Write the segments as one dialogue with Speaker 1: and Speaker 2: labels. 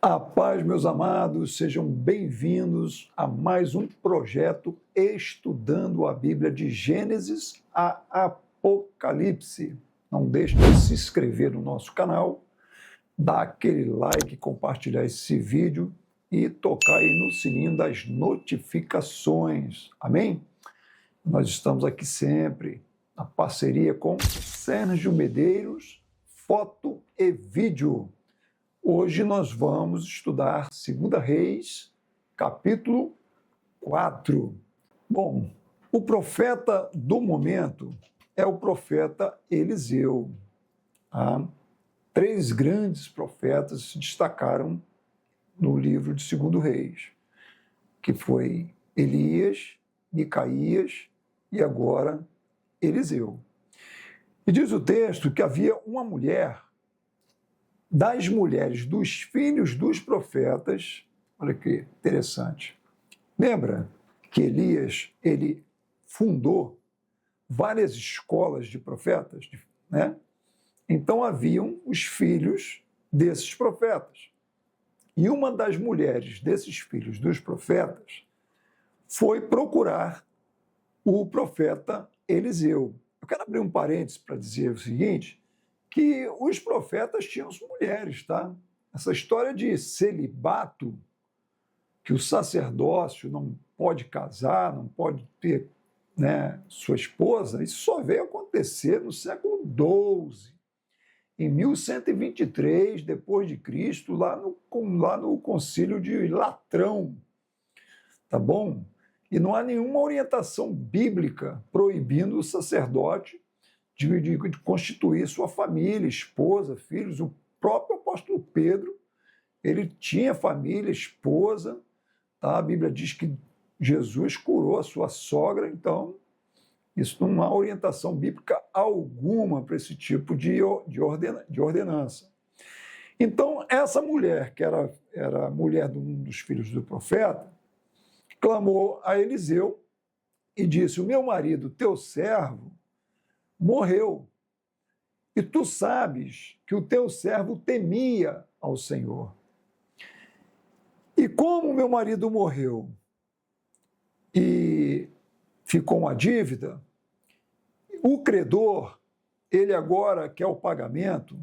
Speaker 1: A paz, meus amados, sejam bem-vindos a mais um projeto Estudando a Bíblia de Gênesis a Apocalipse. Não deixe de se inscrever no nosso canal, dar aquele like, compartilhar esse vídeo e tocar aí no sininho das notificações. Amém? Nós estamos aqui sempre na parceria com Sérgio Medeiros, foto e vídeo. Hoje nós vamos estudar 2 Reis, capítulo 4. Bom, o profeta do momento é o profeta Eliseu. Três grandes profetas se destacaram no livro de 2 Reis, que foi Elias, Micaías e agora Eliseu. E diz o texto que havia uma mulher das mulheres dos filhos dos profetas. Olha que interessante. Lembra que Elias, ele fundou várias escolas de profetas, né? Então haviam os filhos desses profetas. E uma das mulheres desses filhos dos profetas foi procurar o profeta Eliseu. Eu quero abrir um parênteses para dizer o seguinte, que os profetas tinham mulheres, tá? Essa história de celibato, que o sacerdócio não pode casar, não pode ter, né, sua esposa, isso só veio acontecer no século XII, em 1123 depois de Cristo, lá no concílio de Latrão, tá bom? E não há nenhuma orientação bíblica proibindo o sacerdote de constituir sua família, esposa, filhos. O próprio apóstolo Pedro, ele tinha família, esposa, tá? A Bíblia diz que Jesus curou a sua sogra, então isso não há orientação bíblica alguma para esse tipo de ordenança. Então, essa mulher, que era mulher de um dos filhos do profeta, clamou a Eliseu e disse: o meu marido, teu servo, morreu. E tu sabes que o teu servo temia ao Senhor. E como meu marido morreu e ficou uma dívida, o credor, ele agora quer o pagamento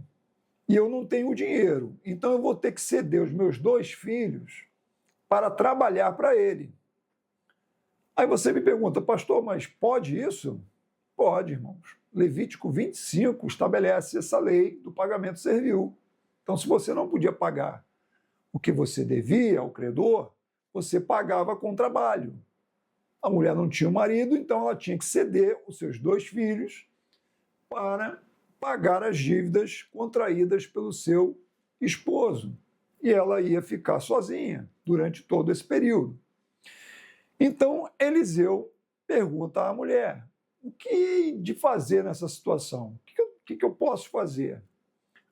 Speaker 1: e eu não tenho dinheiro. Então eu vou ter que ceder os meus 2 filhos para trabalhar para ele. Aí você me pergunta: pastor, mas pode isso? Pode, irmãos. Levítico 25 estabelece essa lei do pagamento servil. Então, se você não podia pagar o que você devia ao credor, você pagava com trabalho. A mulher não tinha um marido, então ela tinha que ceder os seus 2 filhos para pagar as dívidas contraídas pelo seu esposo. E ela ia ficar sozinha durante todo esse período. Então, Eliseu pergunta à mulher: o que de fazer nessa situação? O que eu posso fazer?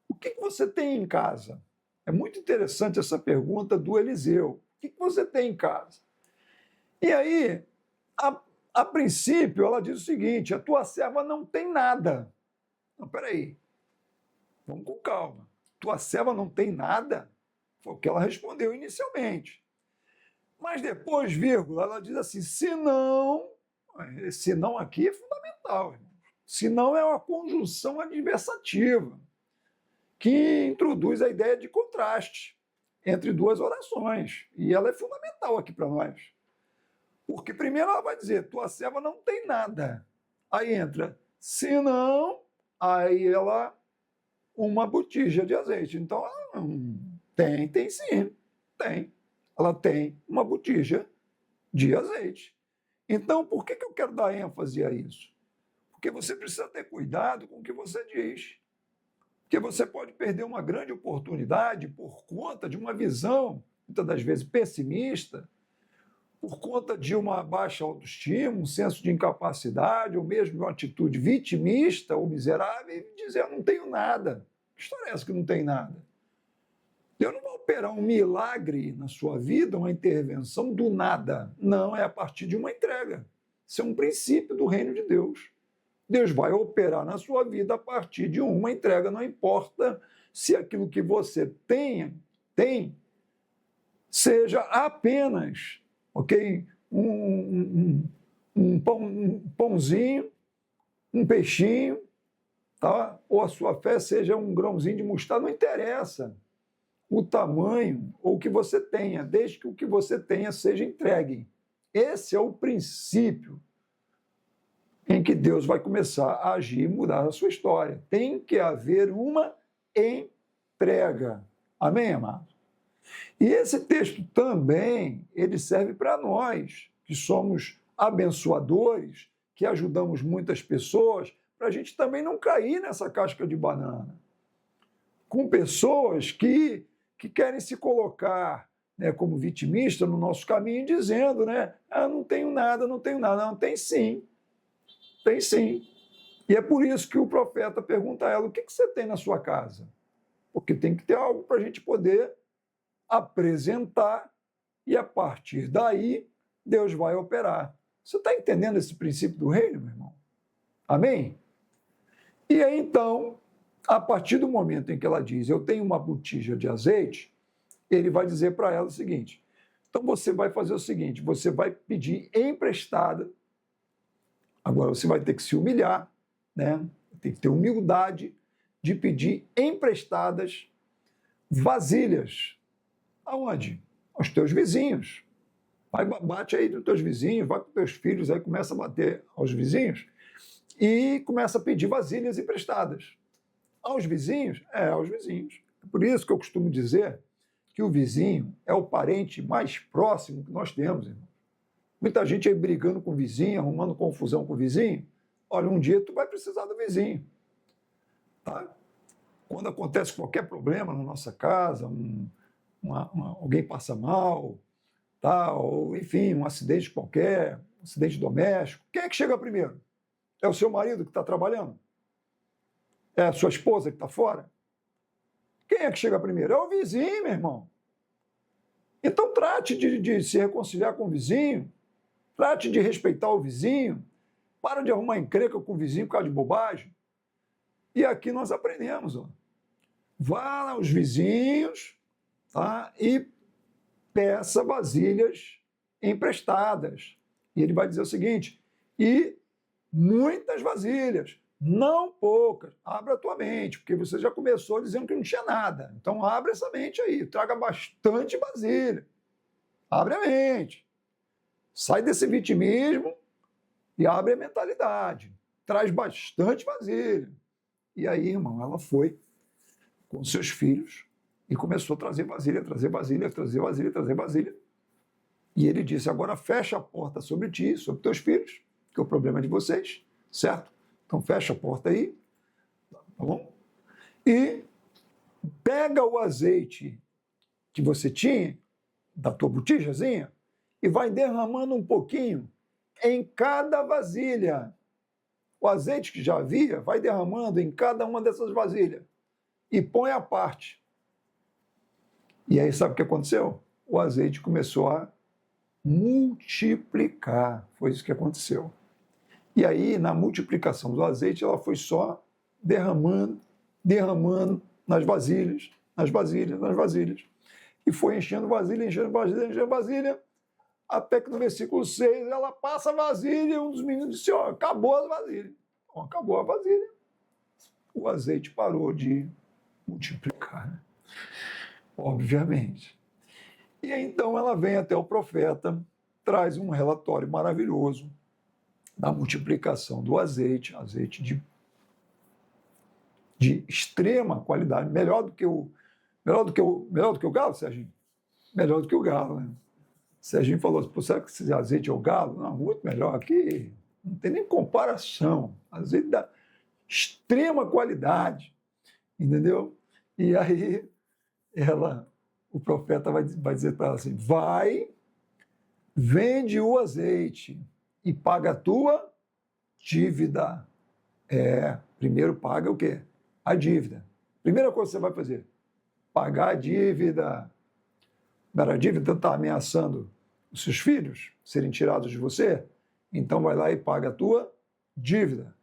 Speaker 1: O que você tem em casa? É muito interessante essa pergunta do Eliseu. O que você tem em casa? E aí, a princípio, ela diz o seguinte: a tua serva não tem nada. Não, peraí, vamos com calma. Tua serva não tem nada? Foi o que ela respondeu inicialmente. Mas depois, vírgula, ela diz assim: se não aqui é fundamental. Se não é uma conjunção adversativa que introduz a ideia de contraste entre 2 orações. E ela é fundamental aqui para nós. Porque primeiro ela vai dizer: tua serva não tem nada. Aí entra, se não, aí ela, uma botija de azeite. Então, ela tem sim, tem. Ela tem uma botija de azeite. Então, por que eu quero dar ênfase a isso? Porque você precisa ter cuidado com o que você diz. Porque você pode perder uma grande oportunidade por conta de uma visão, muitas das vezes pessimista, por conta de uma baixa autoestima, um senso de incapacidade, ou mesmo uma atitude vitimista ou miserável, e dizer: eu não tenho nada. Que história é essa que não tem nada? Deus não vai operar um milagre na sua vida, uma intervenção do nada. Não, é a partir de uma entrega. Isso é um princípio do reino de Deus. Deus vai operar na sua vida a partir de uma entrega. Não importa se aquilo que você tem seja apenas, ok, um pãozinho, um peixinho, tá? Ou a sua fé seja um grãozinho de mostarda, não interessa o tamanho ou o que você tenha, desde que o que você tenha seja entregue. Esse é o princípio em que Deus vai começar a agir e mudar a sua história. Tem que haver uma entrega. Amém, amado? E esse texto também, ele serve para nós, que somos abençoadores, que ajudamos muitas pessoas, para a gente também não cair nessa casca de banana. Com pessoas que querem se colocar, né, como vitimista no nosso caminho, dizendo, né, não tenho nada, não tenho nada. Não, tem sim. Tem sim. E é por isso que o profeta pergunta a ela, o que você tem na sua casa? Porque tem que ter algo para a gente poder apresentar e, a partir daí, Deus vai operar. Você está entendendo esse princípio do reino, meu irmão? Amém? E aí, então, a partir do momento em que ela diz, eu tenho uma botija de azeite, ele vai dizer para ela o seguinte, então você vai fazer o seguinte, você vai pedir emprestada, agora você vai ter que se humilhar, né? Tem que ter humildade de pedir emprestadas vasilhas. Aonde? Aos teus vizinhos. Vai, bate aí nos teus vizinhos, vai para os teus filhos, aí começa a bater aos vizinhos e começa a pedir vasilhas emprestadas. Aos vizinhos? Aos vizinhos. É por isso que eu costumo dizer que o vizinho é o parente mais próximo que nós temos, irmão. Muita gente aí brigando com o vizinho, arrumando confusão com o vizinho. Olha, um dia tu vai precisar do vizinho. Tá? Quando acontece qualquer problema na nossa casa, alguém passa mal, tá? Ou, enfim, um acidente qualquer, um acidente doméstico, quem é que chega primeiro? É o seu marido que está trabalhando? É a sua esposa que está fora? Quem é que chega primeiro? É o vizinho, meu irmão. Então trate de se reconciliar com o vizinho, trate de respeitar o vizinho, para de arrumar encrenca com o vizinho por causa de bobagem. E aqui nós aprendemos, ó. Vá aos vizinhos, tá? E peça vasilhas emprestadas. E ele vai dizer o seguinte, e muitas vasilhas, não poucas. Abra a tua mente, porque você já começou dizendo que não tinha nada. Então abre essa mente aí, traga bastante vasilha. Abre a mente. Sai desse vitimismo e abre a mentalidade. Traz bastante vasilha. E aí, irmão, ela foi com seus filhos e começou a trazer vasilha, trazer vasilha, trazer vasilha, trazer vasilha. E ele disse, agora fecha a porta sobre ti, sobre teus filhos, que é o problema de vocês, certo? Então fecha a porta aí, tá bom? E pega o azeite que você tinha, da tua botijazinha, e vai derramando um pouquinho em cada vasilha. O azeite que já havia, vai derramando em cada uma dessas vasilhas. E põe à parte. E aí sabe o que aconteceu? O azeite começou a multiplicar. Foi isso que aconteceu. E aí, na multiplicação do azeite, ela foi só derramando, derramando nas vasilhas, nas vasilhas, nas vasilhas. E foi enchendo vasilha, enchendo vasilha, enchendo vasilha, até que no versículo 6 ela passa a vasilha e um dos meninos disse, ó, acabou a vasilha. Ó, acabou a vasilha. O azeite parou de multiplicar, né? Obviamente. E aí, então ela vem até o profeta, traz um relatório maravilhoso da multiplicação do azeite, azeite de extrema qualidade, melhor do que o galo, Serginho? Melhor do que o galo, né? Serginho falou assim, será que esse azeite é o galo? Não, muito melhor. Aqui não tem nem comparação. Azeite da extrema qualidade, entendeu? E aí o profeta vai dizer para ela assim, vai, vende o azeite e paga a tua dívida. Primeiro paga o quê? A dívida. Primeira coisa que você vai fazer, pagar a dívida. A dívida está ameaçando os seus filhos serem tirados de você? Então vai lá e paga a tua dívida.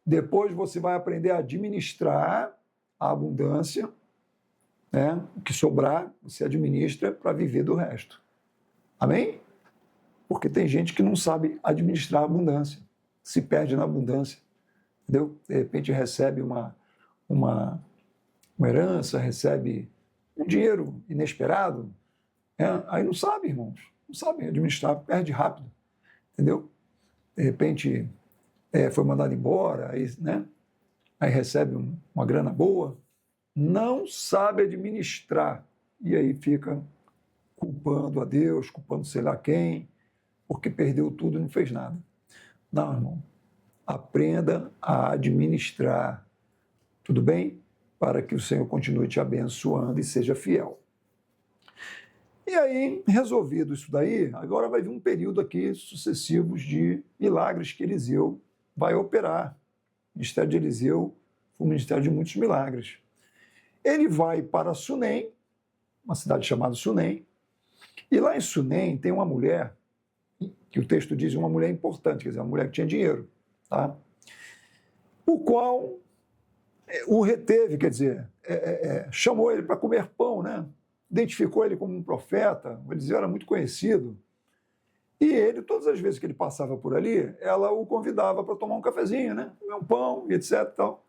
Speaker 1: Depois você vai aprender a administrar a abundância né? O que sobrar, você administra para viver do resto. Amém? Porque tem gente que não sabe administrar a abundância, se perde na abundância, entendeu? De repente recebe uma herança, recebe um dinheiro inesperado, né? Aí não sabe, irmãos, não sabe administrar, perde rápido, entendeu? De repente foi mandado embora, aí, né? Aí recebe uma grana boa, não sabe administrar, e aí fica culpando a Deus, culpando sei lá quem, porque perdeu tudo e não fez nada. Não, irmão. Aprenda a administrar, tudo bem? Para que o Senhor continue te abençoando e seja fiel. E aí, resolvido isso daí, agora vai vir um período aqui sucessivos de milagres que Eliseu vai operar. O ministério de Eliseu foi um ministério de muitos milagres. Ele vai para Sunem, uma cidade chamada Sunem, e lá em Sunem tem uma mulher, que o texto diz uma mulher importante, quer dizer, uma mulher que tinha dinheiro, tá? O qual o reteve, quer dizer, chamou ele para comer pão, né? Identificou ele como um profeta, o Eliseu era muito conhecido, e ele, todas as vezes que ele passava por ali, ela o convidava para tomar um cafezinho, né? Comer um pão e etc. Tal.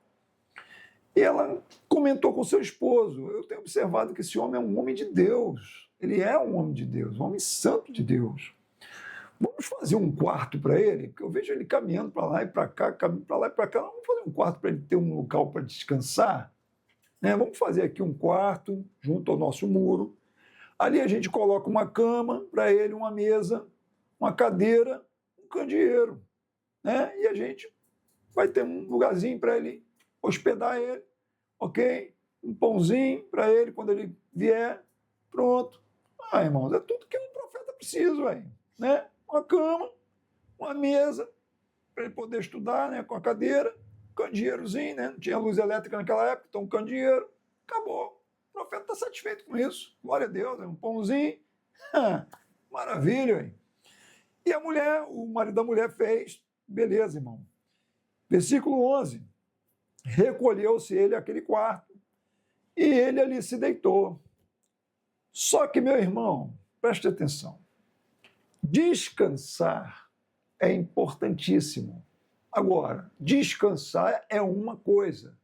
Speaker 1: E ela comentou com seu esposo, eu tenho observado que esse homem é um homem de Deus, ele é um homem de Deus, um homem santo de Deus. Vamos fazer um quarto para ele, que eu vejo ele caminhando para lá e para cá, caminhando para lá e para cá. Vamos fazer um quarto para ele ter um local para descansar. Né? Vamos fazer aqui um quarto junto ao nosso muro. Ali a gente coloca uma cama para ele, uma mesa, uma cadeira, um candeeiro. Né? E a gente vai ter um lugarzinho para ele hospedar ele, ok? Um pãozinho para ele quando ele vier. Pronto. Ah, irmãos, é tudo que um profeta precisa, né? Uma cama, uma mesa, para ele poder estudar, né, com a cadeira, candeeirozinho, né? Não tinha luz elétrica naquela época, então um candeeiro, acabou. O profeta está satisfeito com isso. Glória a Deus, um pãozinho. Maravilha, hein? E a mulher, o marido da mulher fez, beleza, irmão. Versículo 11. Recolheu-se ele àquele quarto e ele ali se deitou. Só que, meu irmão, preste atenção. Descansar é importantíssimo. Agora, descansar é uma coisa,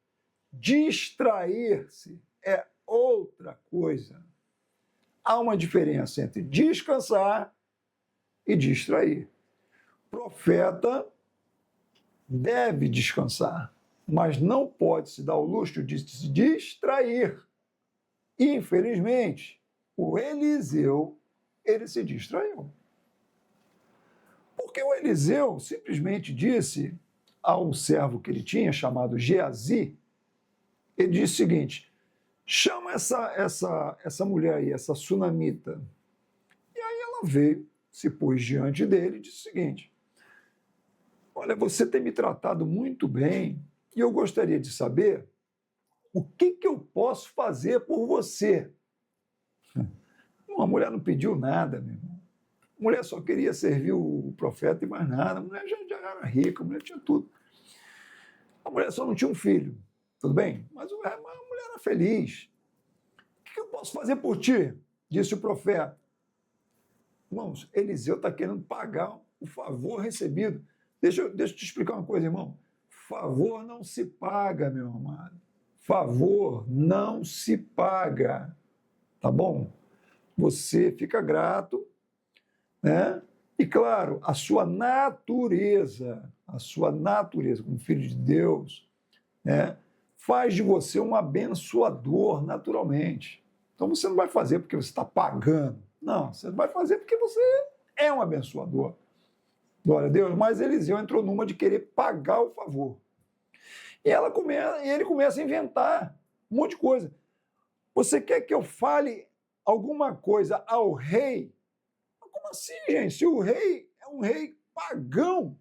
Speaker 1: distrair-se é outra coisa. Há uma diferença entre descansar e distrair. O profeta deve descansar, mas não pode se dar o luxo de se distrair. Infelizmente, o Eliseu, ele se distraiu. Porque o Eliseu simplesmente disse ao servo que ele tinha, chamado Geazi, ele disse o seguinte, chama essa mulher aí, essa sunamita. E aí ela veio, se pôs diante dele e disse o seguinte, olha, você tem me tratado muito bem e eu gostaria de saber o que eu posso fazer por você. A mulher não pediu nada, meu irmão. A mulher só queria servir o profeta e mais nada. A mulher já era rica, a mulher tinha tudo. A mulher só não tinha um filho, tudo bem? Mas a mulher era feliz. O que eu posso fazer por ti? Disse o profeta. Irmãos, Eliseu está querendo pagar o favor recebido. Deixa eu te explicar uma coisa, irmão. Favor não se paga, meu amado. Favor não se paga. Tá bom? Você fica grato, né? E claro, a sua natureza como filho de Deus, né, faz de você um abençoador naturalmente. Então você não vai fazer porque você está pagando. Não, você vai fazer porque você é um abençoador. Glória a Deus. Mas Eliseu entrou numa de querer pagar o favor. E ele começa a inventar um monte de coisa. Você quer que eu fale alguma coisa ao rei? Como assim, gente? Se o rei é um rei pagão,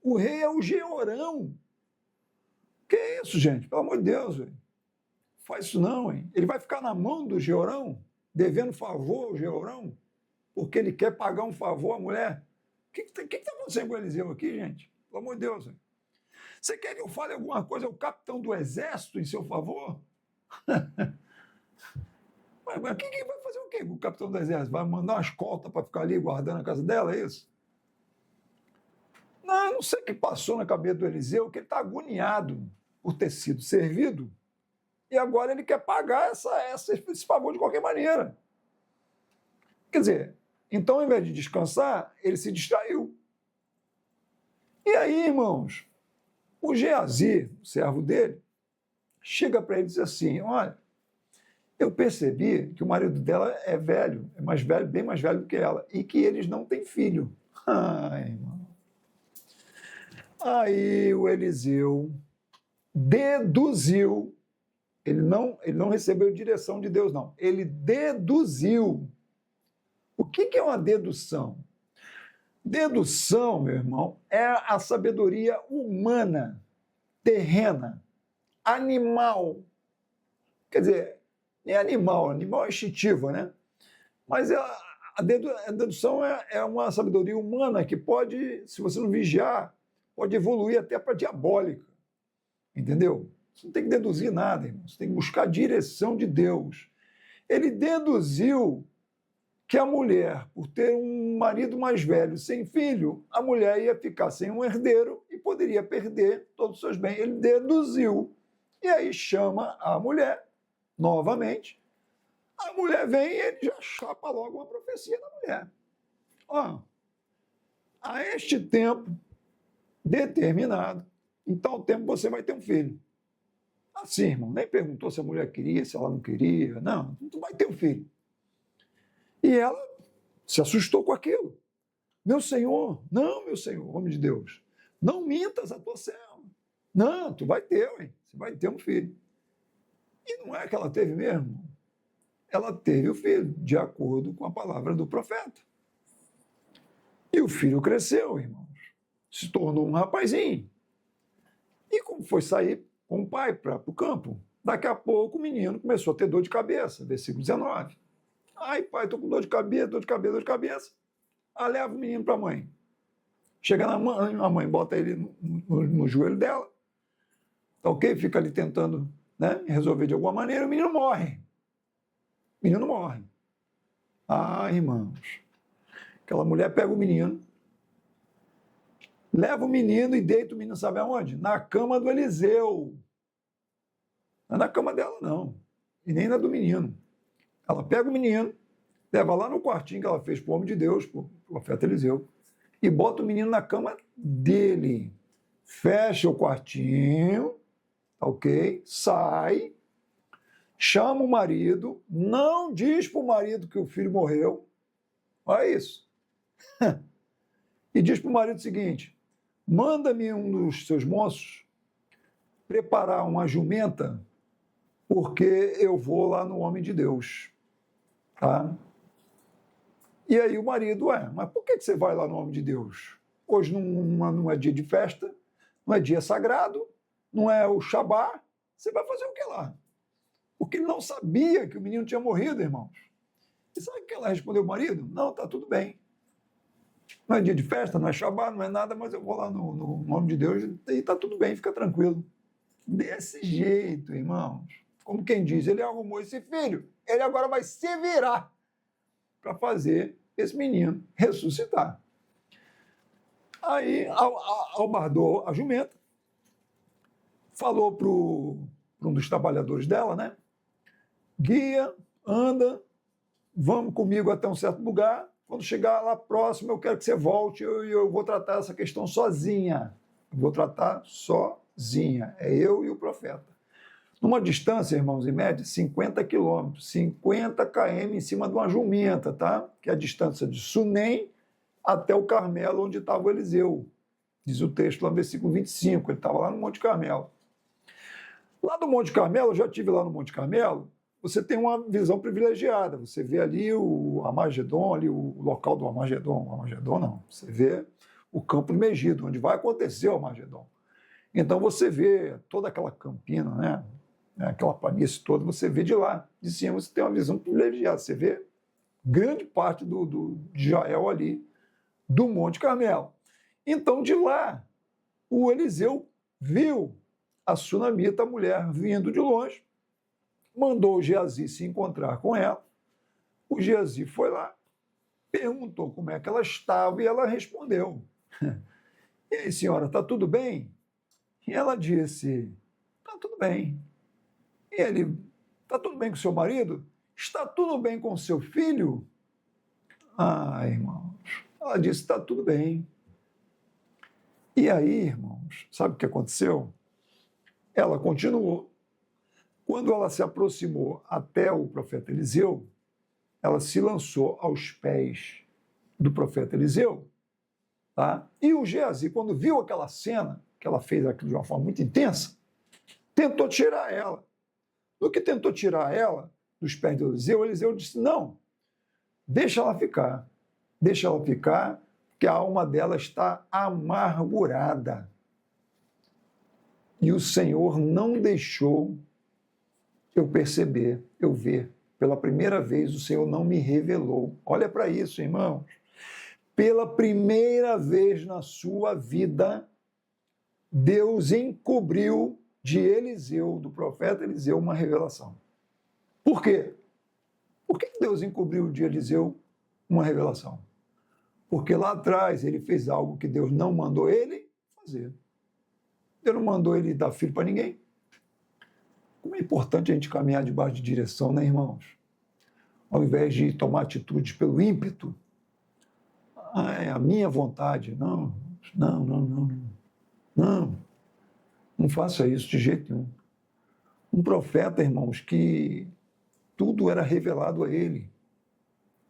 Speaker 1: o rei é o Georão. Que é isso, gente? Pelo amor de Deus, velho. Faz isso não, hein? Ele vai ficar na mão do Georão, devendo favor ao Georão, porque ele quer pagar um favor à mulher? O que está acontecendo com o Eliseu aqui, gente? Pelo amor de Deus, velho. Você quer que eu fale alguma coisa ao capitão do exército em seu favor? Mas quem vai fazer o quê? O capitão do exército vai mandar uma escolta para ficar ali guardando a casa dela, é isso? Não, eu não sei o que passou na cabeça do Eliseu, que ele está agoniado por ter sido servido e agora ele quer pagar esse favor de qualquer maneira. Quer dizer, então, ao invés de descansar, ele se distraiu. E aí, irmãos, o Geazi, o servo dele, chega para ele e diz assim: olha, eu percebi que o marido dela é velho, é mais velho, bem mais velho do que ela, e que eles não têm filho. Ai, irmão. Aí o Eliseu deduziu, ele não recebeu direção de Deus, não. Ele deduziu. O que é uma dedução? Dedução, meu irmão, é a sabedoria humana, terrena, animal. Quer dizer, é animal é instintiva, né? Mas a dedução é uma sabedoria humana que pode, se você não vigiar, pode evoluir até para diabólica. Entendeu? Você não tem que deduzir nada, irmão. Você tem que buscar a direção de Deus. Ele deduziu que a mulher, por ter um marido mais velho sem filho, a mulher ia ficar sem um herdeiro e poderia perder todos os seus bens. Ele deduziu. E aí chama a mulher, novamente. A mulher vem e ele já chapa logo uma profecia da mulher. Ó, a este tempo determinado, em tal tempo você vai ter um filho. Assim, irmão, nem perguntou se a mulher queria, se ela não queria. Não, tu vai ter um filho. E ela se assustou com aquilo. Meu senhor, homem de Deus, não mintas a tua serva. Não, tu vai ter, ué, você vai ter um filho. E não é que ela teve mesmo. Ela teve o filho, de acordo com a palavra do profeta. E o filho cresceu, irmãos. Se tornou um rapazinho. E como foi sair com o pai para o campo, daqui a pouco o menino começou a ter dor de cabeça, versículo 19. Ai, pai, estou com dor de cabeça, dor de cabeça, dor de cabeça. Aí leva o menino para a mãe. Chega na mãe, a mãe bota ele no joelho dela. Tá ok? Fica ali tentando, né, resolver de alguma maneira, o menino morre. O menino morre. Ah, irmãos. Aquela mulher pega o menino, leva o menino e deita o menino, sabe aonde? Na cama do Eliseu. Não é na cama dela, não. E nem na do menino. Ela pega o menino, leva lá no quartinho que ela fez para o homem de Deus, para o profeta Eliseu, e bota o menino na cama dele. Fecha o quartinho, ok? Sai, chama o marido, não diz para o marido que o filho morreu. Olha isso. E diz para o marido o seguinte: manda-me um dos seus moços preparar uma jumenta, porque eu vou lá no homem de Deus. Tá? E aí o marido, mas por que você vai lá no homem de Deus? Hoje não é dia de festa, não é dia sagrado, não é o Shabá, você vai fazer o que lá? Porque ele não sabia que o menino tinha morrido, irmãos. E sabe o que ela respondeu ao marido? Não, tá tudo bem. Não é dia de festa, não é Shabá, não é nada, mas eu vou lá no nome de Deus e tá tudo bem, fica tranquilo. Desse jeito, irmãos. Como quem diz, ele arrumou esse filho, ele agora vai se virar para fazer esse menino ressuscitar. Aí albardou a jumenta, falou para um dos trabalhadores dela, né? Guia, anda, vamos comigo até um certo lugar. Quando chegar lá próximo, eu quero que você volte e eu vou tratar essa questão sozinha. Eu vou tratar sozinha. É eu e o profeta. Numa distância, irmãos, em média, 50 quilômetros, 50 km em cima de uma jumenta, tá? Que é a distância de Sunem até o Carmelo, onde estava o Eliseu. Diz o texto lá no versículo 25, ele estava lá no Monte Carmelo. Lá no Monte Carmelo, eu já estive lá no Monte Carmelo, você tem uma visão privilegiada. Você vê ali o Armagedon, ali o local do Armagedon. O Armagedon não, você vê o campo do Megido, onde vai acontecer o Armagedon. Então você vê toda aquela campina, né? Aquela planície toda, você vê de lá. De cima você tem uma visão privilegiada. Você vê grande parte de Israel ali, do Monte Carmelo. Então, de lá, o Eliseu viu a sunamita, a mulher, vindo de longe, mandou o Geazi se encontrar com ela. O Geazi foi lá, perguntou como é que ela estava e ela respondeu. E aí, senhora, está tudo bem? E ela disse, está tudo bem. E ele, está tudo bem com seu marido? Está tudo bem com seu filho? Ah, irmãos, ela disse, está tudo bem. E aí, irmãos, sabe o que aconteceu? Ela continuou. Quando ela se aproximou até o profeta Eliseu, ela se lançou aos pés do profeta Eliseu. Tá? E o Geazi, quando viu aquela cena, que ela fez aquilo de uma forma muito intensa, tentou tirar ela. No que tentou tirar ela dos pés de Eliseu, Eliseu disse, não, deixa ela ficar, que a alma dela está amargurada. E o Senhor não deixou eu perceber, eu ver. Pela primeira vez, o Senhor não me revelou. Olha para isso, irmãos. Pela primeira vez na sua vida, Deus encobriu de Eliseu, do profeta Eliseu, uma revelação. Por quê? Por que Deus encobriu de Eliseu uma revelação? Porque lá atrás ele fez algo que Deus não mandou ele fazer. Deus não mandou ele dar filho para ninguém. Como é importante a gente caminhar debaixo de direção, né, irmãos? Ao invés de tomar atitudes pelo ímpeto, é a minha vontade. Não faça isso de jeito nenhum. Um profeta, irmãos, que tudo era revelado a ele,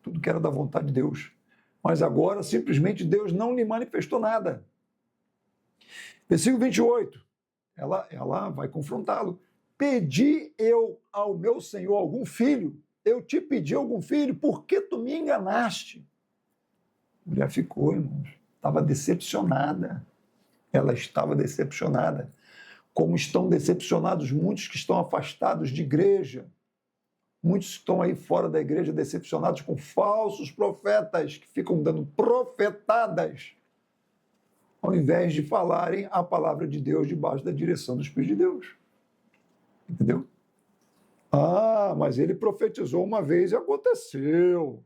Speaker 1: tudo que era da vontade de Deus. Mas agora, simplesmente, Deus não lhe manifestou nada. Versículo 28, ela vai confrontá-lo. Pedi eu ao meu Senhor algum filho? Eu te pedi algum filho? Por que tu me enganaste? A mulher ficou, irmãos. Estava decepcionada. Ela estava decepcionada. Como estão decepcionados muitos que estão afastados de igreja. Muitos estão aí fora da igreja decepcionados com falsos profetas que ficam dando profetadas ao invés de falarem a palavra de Deus debaixo da direção do Espírito de Deus. Entendeu? Ah, mas ele profetizou uma vez e aconteceu.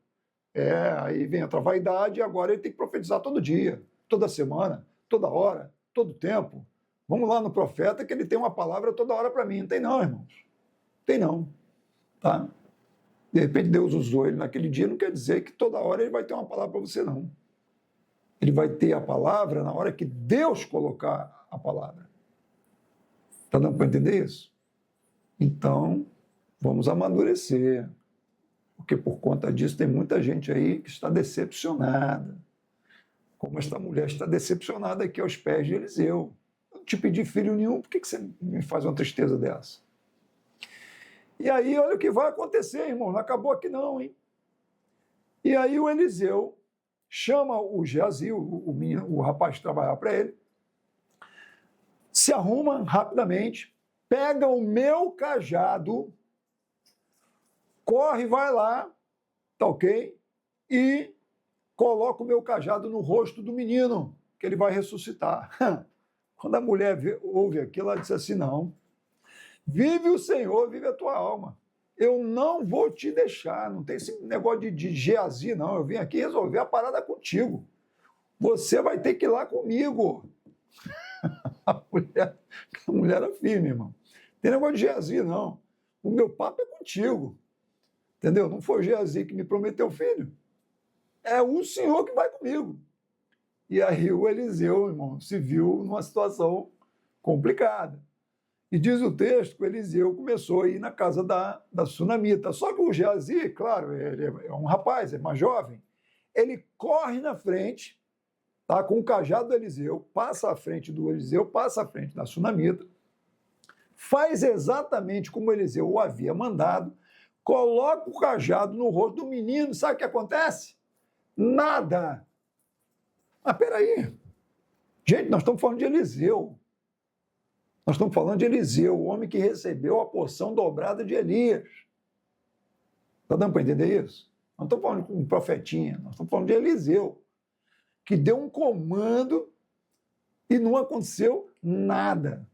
Speaker 1: Aí vem outra vaidade e agora ele tem que profetizar todo dia, toda semana, toda hora, todo tempo. Vamos lá no profeta que ele tem uma palavra toda hora para mim. Não tem não, irmãos. Não tem não. Tá? De repente Deus usou ele naquele dia, não quer dizer que toda hora ele vai ter uma palavra para você, não. Ele vai ter a palavra na hora que Deus colocar a palavra. Está dando para entender isso? Então, vamos amadurecer. Porque por conta disso tem muita gente aí que está decepcionada. Como esta mulher está decepcionada aqui aos pés de Eliseu. Eu não te pedi filho nenhum, por que você me faz uma tristeza dessa? E aí, olha o que vai acontecer, irmão. Não acabou aqui não, hein? E aí o Eliseu chama o Geazi, o rapaz que trabalhava para ele, se arruma rapidamente, pega o meu cajado, corre, vai lá, tá ok? E coloca o meu cajado no rosto do menino, que ele vai ressuscitar. Quando a mulher ouve aquilo, ela disse assim, não, vive o Senhor, vive a tua alma. Eu não vou te deixar, não tem esse negócio de Geazi, não. Eu vim aqui resolver a parada contigo. Você vai ter que ir lá comigo. A mulher era firme, irmão. Não tem negócio de Geazi, não. O meu papo é contigo. Entendeu? Não foi o Geazi que me prometeu filho. É o Senhor que vai comigo. E aí o Eliseu, irmão, se viu numa situação complicada. E diz o texto que o Eliseu começou a ir na casa da sunamita. Só que o Geazi, claro, ele é um rapaz, é mais jovem, ele corre na frente, tá, com o cajado do Eliseu, passa à frente do Eliseu, passa à frente da sunamita, faz exatamente como o Eliseu o havia mandado, coloca o cajado no rosto do menino, sabe o que acontece? Nada. Mas peraí, gente, nós estamos falando de Eliseu. Nós estamos falando de Eliseu, o homem que recebeu a porção dobrada de Elias. Está dando para entender isso? Não estamos falando de um profetinha, nós estamos falando de Eliseu, que deu um comando e não aconteceu nada.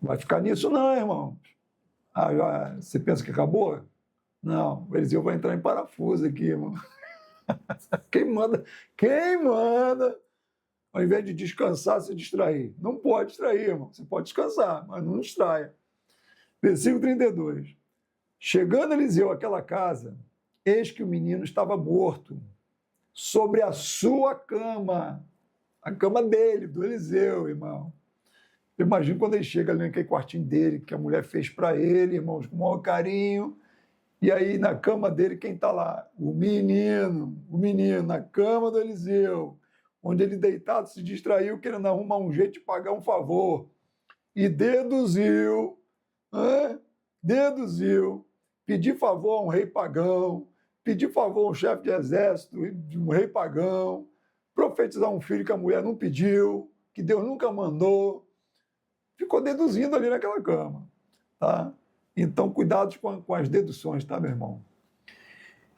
Speaker 1: Vai ficar nisso não, irmãos. Você pensa que acabou? Não, o Eliseu vai entrar em parafuso aqui, irmão. Quem manda? Quem manda? Ao invés de descansar, se distrair. Não pode distrair, irmão. Você pode descansar, mas não distraia. Versículo 32. Chegando Eliseu àquela casa, eis que o menino estava morto, sobre a sua cama. A cama dele, do Eliseu, irmão. Imagina quando ele chega ali naquele quartinho dele, que a mulher fez para ele, irmãos, com o maior carinho. E aí, na cama dele, quem está lá? O menino, na cama do Eliseu, onde ele deitado se distraiu, querendo arrumar um jeito de pagar um favor. E deduziu, pedir favor a um rei pagão, pedir favor a um chefe de exército, de um rei pagão, profetizar um filho que a mulher não pediu, que Deus nunca mandou. Ficou deduzindo ali naquela cama, tá? Então, cuidado com as deduções, tá, meu irmão?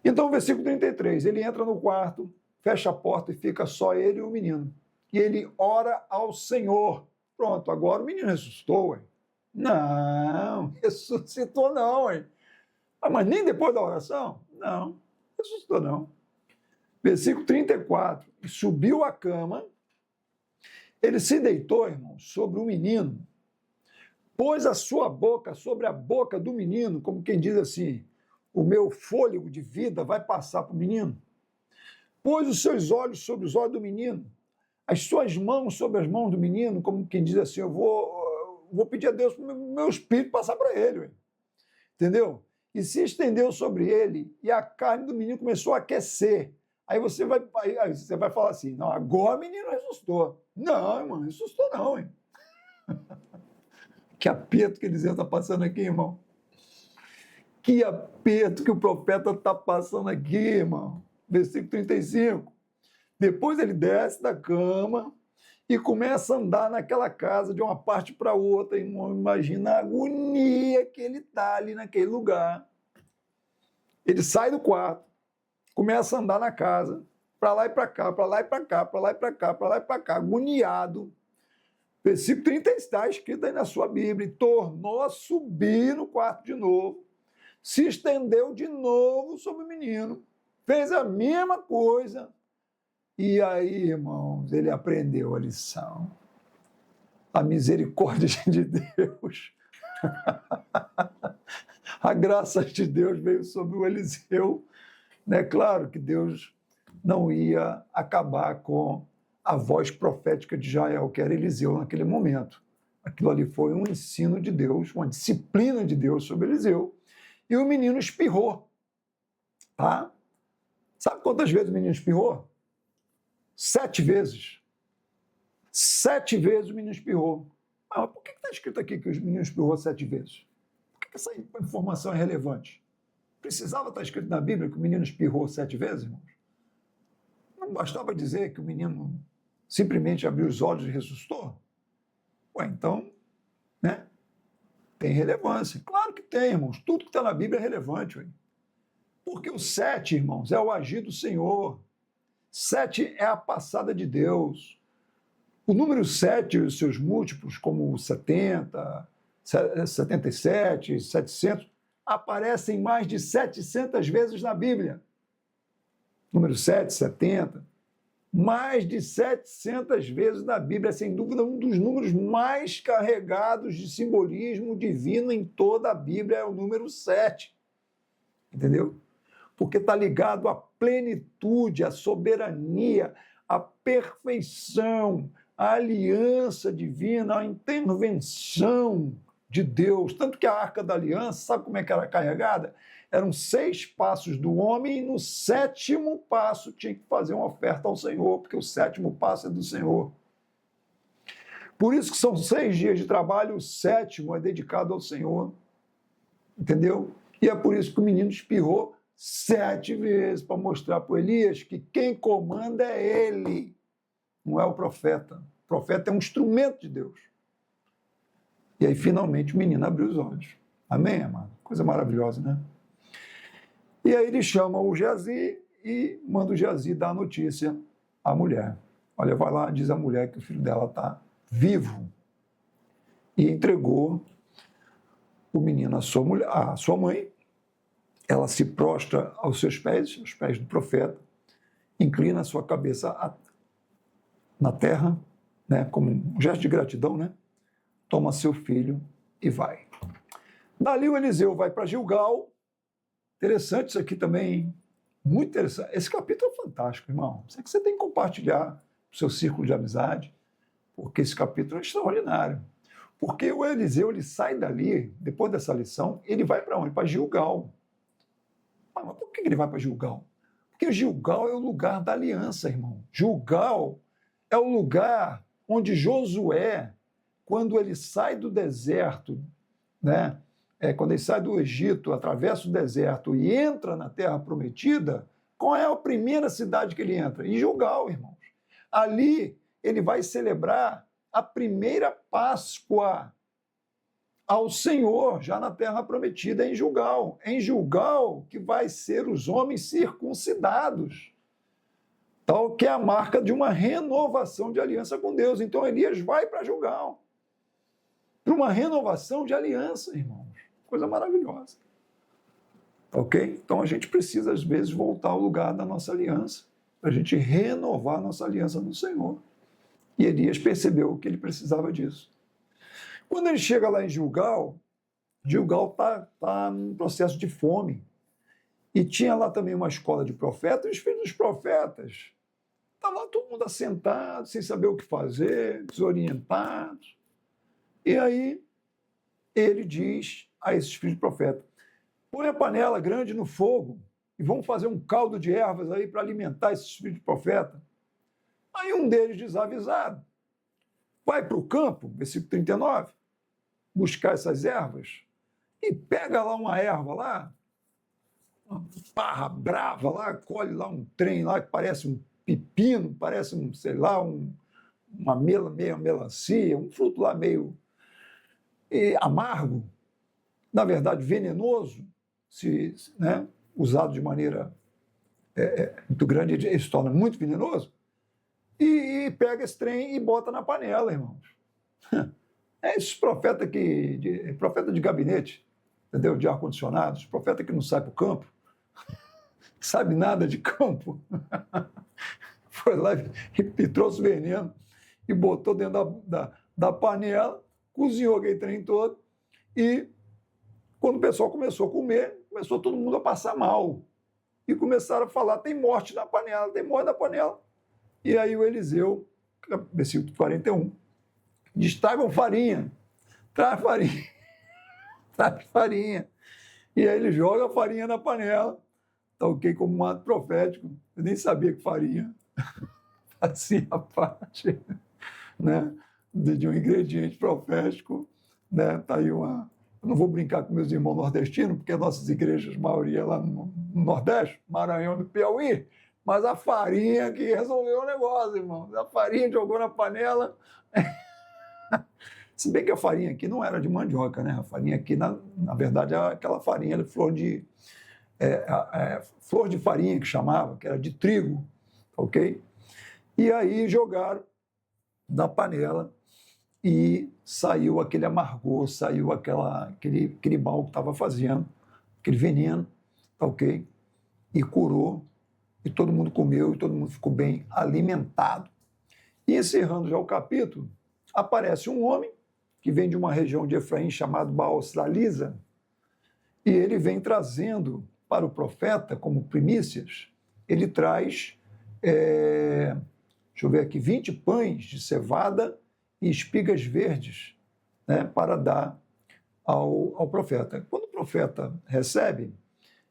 Speaker 1: Então, versículo 33, ele entra no quarto, fecha a porta e fica só ele e o menino. E ele ora ao Senhor. Pronto, agora o menino ressuscitou, ué. Não, ressuscitou não, ué. Mas nem depois da oração? Não, ressuscitou não. Versículo 34, e subiu à cama, ele se deitou, irmão, sobre o menino, pôs a sua boca sobre a boca do menino, como quem diz assim, o meu fôlego de vida vai passar para o menino. Pôs os seus olhos sobre os olhos do menino, as suas mãos sobre as mãos do menino, como quem diz assim, eu vou pedir a Deus para o meu espírito passar para ele. Ué. Entendeu? E se estendeu sobre ele, e a carne do menino começou a aquecer. Aí você vai falar assim, não, agora o menino ressuscitou. Não, irmão, ressuscitou não, hein? Que aperto que Eliseu está passando aqui, irmão. Que aperto que o profeta está passando aqui, irmão. Versículo 35. Depois ele desce da cama e começa a andar naquela casa de uma parte para outra. Irmão, imagina a agonia que ele está ali naquele lugar. Ele sai do quarto, começa a andar na casa, para lá e para cá, para lá e para cá, para lá e para cá, para lá e para cá, agoniado. Versículo 30 está escrito aí na sua Bíblia, e tornou a subir no quarto de novo, se estendeu de novo sobre o menino, fez a mesma coisa, e aí, irmãos, ele aprendeu a lição. A misericórdia de Deus, a graça de Deus veio sobre o Eliseu. É claro que Deus não ia acabar com a voz profética de Jael, que era Eliseu naquele momento. Aquilo ali foi um ensino de Deus, uma disciplina de Deus sobre Eliseu, e o menino espirrou. Tá? Sabe quantas vezes o menino espirrou? 7 vezes. 7 vezes o menino espirrou. Mas por que está escrito aqui que o menino espirrou 7 vezes? Por que essa informação é relevante? Precisava estar escrito na Bíblia que o menino espirrou 7 vezes, irmãos? Não bastava dizer que o menino simplesmente abriu os olhos e ressuscitou? Ué, então, né? Tem relevância. Claro que tem, irmãos. Tudo que está na Bíblia é relevante. Ué. Porque o 7, irmãos, é o agir do Senhor. 7 é a passada de Deus. O número 7 e os seus múltiplos, como 70, 77, 700, aparecem mais de 700 vezes na Bíblia. Número 7, 70, mais de 700 vezes na Bíblia, sem dúvida, um dos números mais carregados de simbolismo divino em toda a Bíblia é o número 7. Entendeu? Porque está ligado à plenitude, à soberania, à perfeição, à aliança divina, à intervenção de Deus. Tanto que a Arca da Aliança, sabe como é que era carregada? Eram 6 passos do homem e no 7º passo tinha que fazer uma oferta ao Senhor, porque o 7º passo é do Senhor. Por isso que são 6 dias de trabalho, o 7º é dedicado ao Senhor. Entendeu? E é por isso que o menino espirrou 7 vezes, para mostrar para Elias que quem comanda é ele, não é o profeta. O profeta é um instrumento de Deus. E aí, finalmente, o menino abriu os olhos. Amém, amado? Coisa maravilhosa, né? E aí ele chama o Geazi e manda o Geazi dar a notícia à mulher. Olha, vai lá, diz a mulher que o filho dela está vivo. E entregou o menino, a sua mãe, ela se prostra aos pés do profeta, inclina a sua cabeça na terra, né, como um gesto de gratidão, né? Toma seu filho e vai. Dali o Eliseu vai para Gilgal. Interessante isso aqui também, muito interessante. Esse capítulo é fantástico, irmão. Isso é que você tem que compartilhar o seu círculo de amizade, porque esse capítulo é extraordinário. Porque o Eliseu, ele sai dali, depois dessa lição, ele vai para onde? Para Gilgal. Mas por que ele vai para Gilgal? Porque Gilgal é o lugar da aliança, irmão. Gilgal é o lugar onde Josué, quando ele sai do deserto, né? Quando ele sai do Egito, atravessa o deserto e entra na Terra Prometida, qual é a primeira cidade que ele entra? Em Gilgal, irmãos. Ali ele vai celebrar a primeira Páscoa ao Senhor, já na Terra Prometida, em Gilgal. Em Gilgal que vai ser os homens circuncidados, tal que é a marca de uma renovação de aliança com Deus. Então Elias vai para Gilgal, para uma renovação de aliança, irmãos. Coisa maravilhosa. Ok? Então a gente precisa, às vezes, voltar ao lugar da nossa aliança, para a gente renovar a nossa aliança no Senhor. E Elias percebeu que ele precisava disso. Quando ele chega lá em Gilgal, Gilgal está num processo de fome. E tinha lá também uma escola de profetas, e os filhos dos profetas. Está lá todo mundo assentado, sem saber o que fazer, desorientados. E aí ele diz a esses filhos de profeta: põe a panela grande no fogo e vamos fazer um caldo de ervas aí para alimentar esses filhos de profeta. Aí um deles, desavisado, vai para o campo, versículo 39, buscar essas ervas e pega lá uma erva lá, uma barra brava lá, colhe lá um trem lá que parece um pepino, parece um, sei lá, uma meio melancia, um fruto lá meio amargo, na verdade venenoso, né, usado de maneira muito grande, ele se torna muito venenoso, e pega esse trem e bota na panela, irmãos. É esses profetas profeta de gabinete, entendeu? De ar-condicionado, os profetas que não saem para o campo, sabe nada de campo, foi lá e trouxe veneno e botou dentro da panela, cozinhou aquele trem todo, e quando o pessoal começou a comer, começou todo mundo a passar mal. E começaram a falar: tem morte na panela, tem morte na panela. E aí o Eliseu, versículo 41, diz: tragam farinha, traz farinha, traz farinha. E aí ele joga a farinha na panela, tá ok, como um ato profético. Eu nem sabia que farinha fazia parte, né, de um ingrediente profético, né? Tá aí uma... Eu não vou brincar com meus irmãos nordestinos, porque nossas igrejas, a maioria é lá no Nordeste, Maranhão e Piauí, mas a farinha que resolveu o negócio, irmão. A farinha jogou na panela. Se bem que a farinha aqui não era de mandioca, né? A farinha aqui, na verdade, é aquela farinha de flor de farinha que chamava, que era de trigo, ok? E aí jogaram na panela e saiu aquele amargor, saiu aquele mal que estava fazendo, aquele veneno, ok? E curou, e todo mundo comeu, e todo mundo ficou bem alimentado. E encerrando já o capítulo, aparece um homem que vem de uma região de Efraim chamado Baal-Salisa, e ele vem trazendo para o profeta, como primícias, ele traz, deixa eu ver aqui, 20 pães de cevada e espigas verdes, né, para dar ao profeta. Quando o profeta recebe,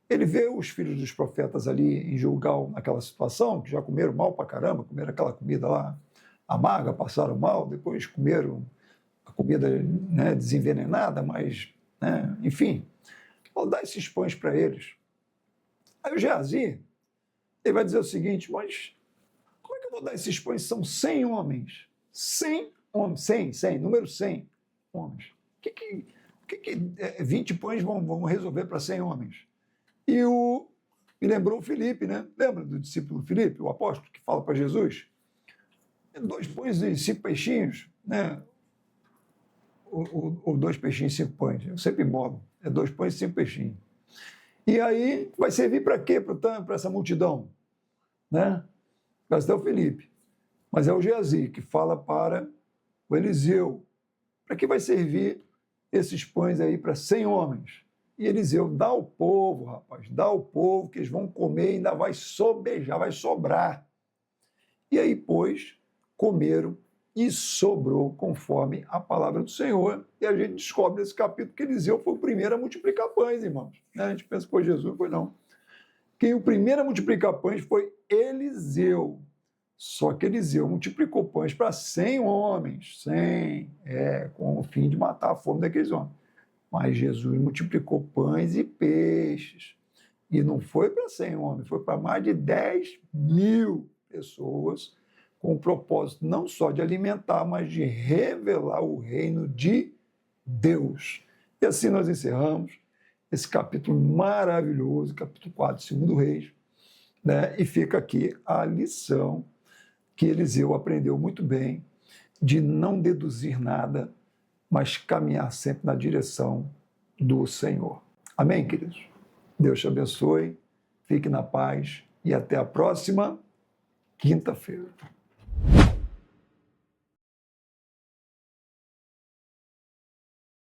Speaker 1: ele vê os filhos dos profetas ali em Gilgal, naquela situação, que já comeram mal pra caramba, comeram aquela comida lá amarga, passaram mal, depois comeram a comida, né, desenvenenada, mas, né, enfim, vou dar esses pães para eles. Aí o Geazi, ele vai dizer o seguinte: mas como é que eu vou dar esses pães? São 100 homens. 100 homens, 100, número 100 homens. O que 20 pães vão resolver para 100 homens? E me lembrou o Filipe, né? Lembra do discípulo Filipe, o apóstolo, que fala para Jesus? 2 pães e 5 peixinhos, né? ou 2 peixinhos e 5 pães. Eu sempre modo, é 2 pães e 5 peixinhos. E aí vai servir para quê para essa multidão? Né? Pastor Felipe. Mas é o Geazi que fala para o Eliseu. Para que vai servir esses pães aí para 100 homens? E Eliseu, dá ao povo, rapaz, dá ao povo que eles vão comer e ainda vai sobejar, vai sobrar. E aí, pois, comeram e sobrou conforme a palavra do Senhor. E a gente descobre nesse capítulo que Eliseu foi o primeiro a multiplicar pães, irmãos. A gente pensa que foi Jesus, foi não. Quem o primeiro a multiplicar pães foi Eliseu. Só que Eliseu multiplicou pães para 100 homens, 100, com o fim de matar a fome daqueles homens. Mas Jesus multiplicou pães e peixes. E não foi para 100 homens, foi para mais de 10.000 pessoas, com o propósito não só de alimentar, mas de revelar o reino de Deus. E assim nós encerramos esse capítulo maravilhoso, capítulo 4, 2 Reis, né? E fica aqui a lição que Eliseu aprendeu muito bem, de não deduzir nada, mas caminhar sempre na direção do Senhor. Amém, queridos? Deus te abençoe, fique na paz e até a próxima quinta-feira.